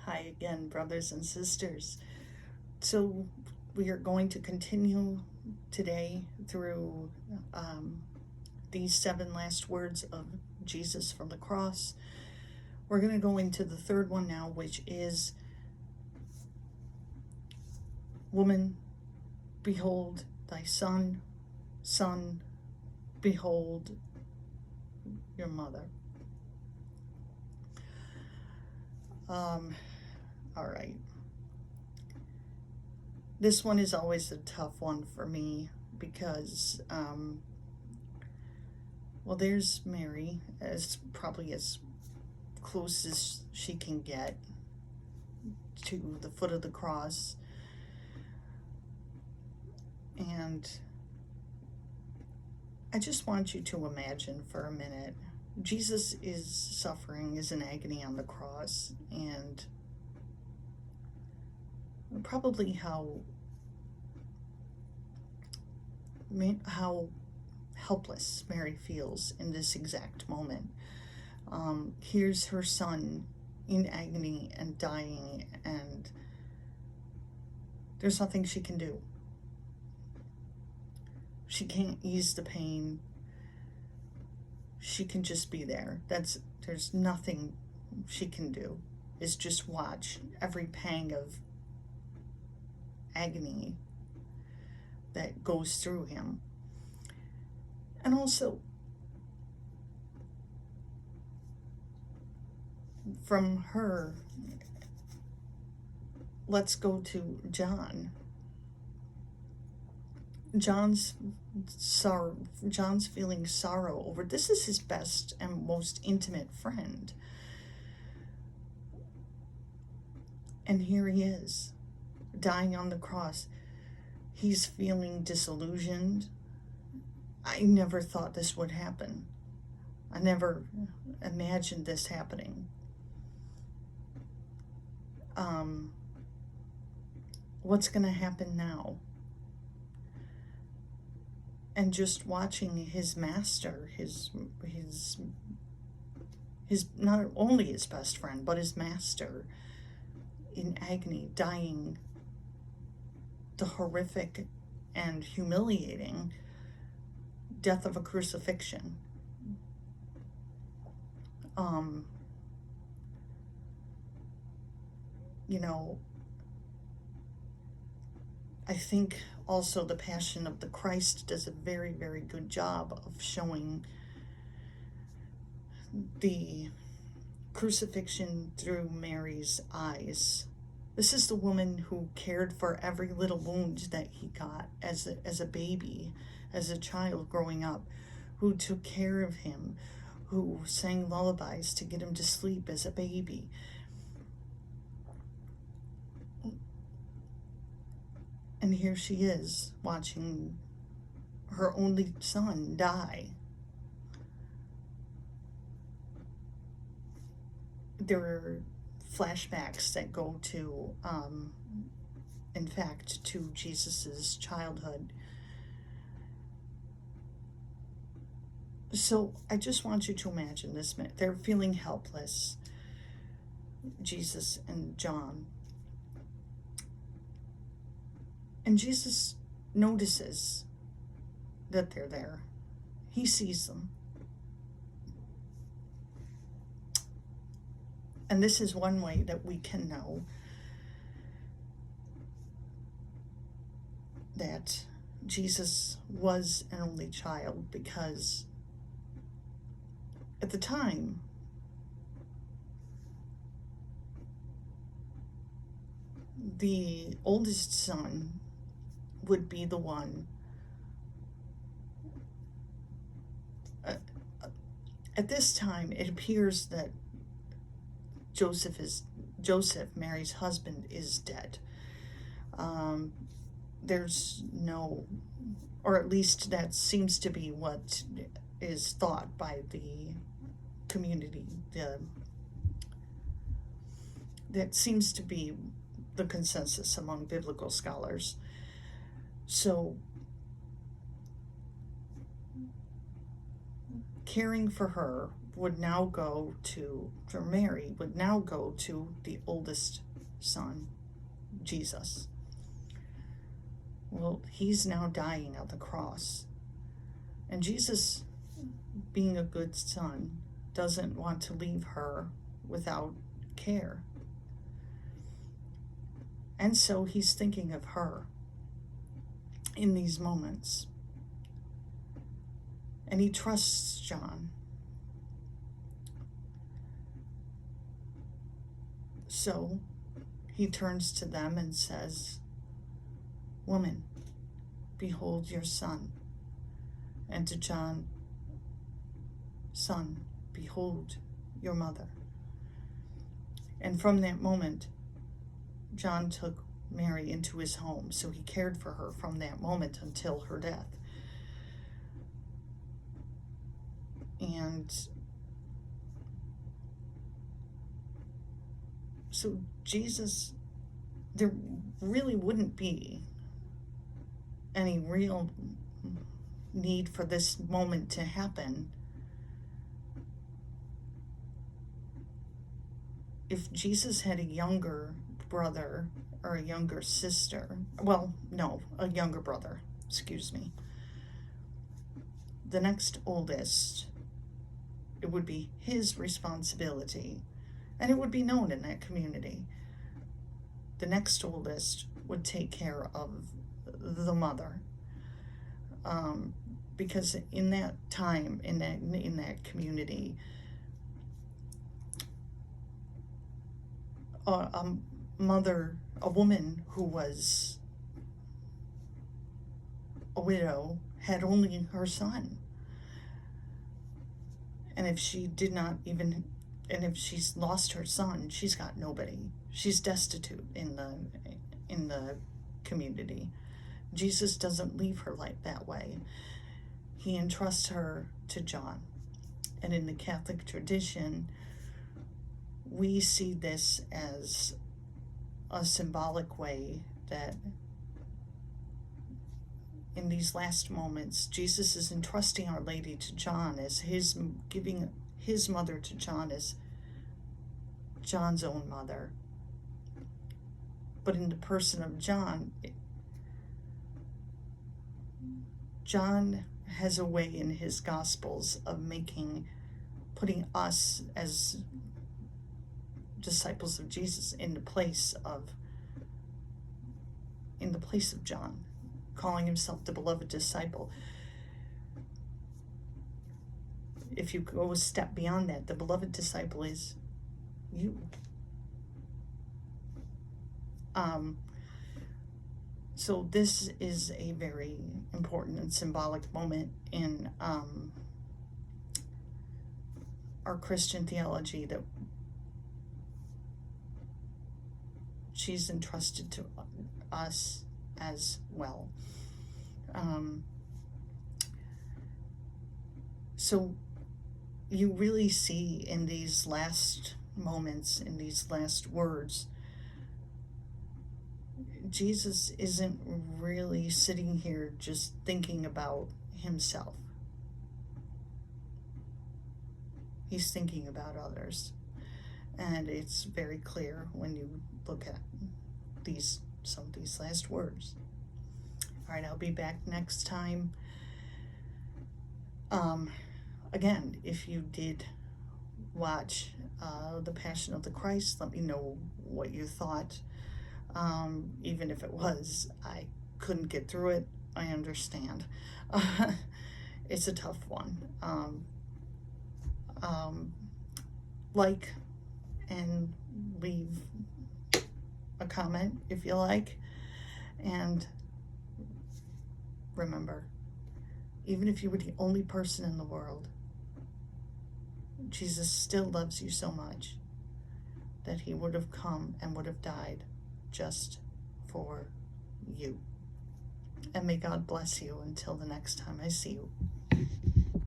Hi again, brothers and sisters. So, we are going to continue today through um, these 7 last words of Jesus from the cross. We're going to go into the third one now, which is, Woman, behold thy son. Son, behold your mother. All right. This one is always a tough one for me because, there's Mary, as probably as close as she can get to the foot of the cross. And I just want you to imagine for a minute, Jesus is suffering, is in agony on the cross, and probably how helpless Mary feels in this exact moment. Here's her son in agony and dying, and there's nothing she can do. She can't ease the pain. She can just be there. There's nothing she can do. Is just watch every pang of agony that goes through him. And also, from her, let's go to John. John's feeling sorrow over this is his best and most intimate friend. And here he is, dying on the cross. He's feeling disillusioned. I never thought this would happen. I never imagined this happening. What's going to happen now? And just watching his master, his not only his best friend, but his master in agony, dying the horrific and humiliating death of a crucifixion. I think also the Passion of the Christ does a very, very good job of showing the crucifixion through Mary's eyes. This is the woman who cared for every little wound that he got as a baby, as a child growing up, who took care of him, who sang lullabies to get him to sleep as a baby. And here she is, watching her only son die. There are flashbacks that go to, in fact, to Jesus's childhood. So I just want you to imagine this. They're feeling helpless, Jesus and John. And Jesus notices that they're there. He sees them. And this is one way that we can know that Jesus was an only child, because at the time, the oldest son would be the one at this time. It appears that Joseph, Mary's husband, is dead. There's no, or at least that seems to be what is thought by the community. That seems to be the consensus among biblical scholars. So, caring for her would now go to, for Mary, would now go to the oldest son, Jesus. Well, he's now dying on the cross. And Jesus, being a good son, doesn't want to leave her without care. And so he's thinking of her in these moments. And he trusts John. So he turns to them and says, "Woman, behold your son." And to John, "Son, behold your mother." And from that moment, John took Mary into his home. So he cared for her from that moment until her death. And so Jesus, there really wouldn't be any real need for this moment to happen if Jesus had a younger brother or a younger sister. Well, no, a younger brother, excuse me. The next oldest, it would be his responsibility, and it would be known in that community. The next oldest would take care of the mother, because in that time, in that community, a woman who was a widow had only her son. And if she did not even, and if she's lost her son, she's got nobody. She's destitute in the community. Jesus doesn't leave her like that way. He entrusts her to John. And in the Catholic tradition, we see this as a symbolic way that in these last moments, Jesus is entrusting Our Lady to John as giving his mother to John as John's own mother. But in the person of John, John has a way in his Gospels of putting us as disciples of Jesus in the place of John, calling himself the beloved disciple. If you go a step beyond that, the beloved disciple is you. So this is a very important and symbolic moment in our Christian theology, that she's entrusted to us as well. So you really see in these last moments, in these last words, Jesus isn't really sitting here just thinking about himself. He's thinking about others. And it's very clear when you look at some of these last words. All right, I'll be back next time. Again, if you did watch The Passion of the Christ, let me know what you thought. Even if it was, I couldn't get through it, I understand. It's a tough one. Like and leave a comment if you like. And remember, even if you were the only person in the world, Jesus still loves you so much that he would have come and would have died just for you. And may God bless you until the next time I see you.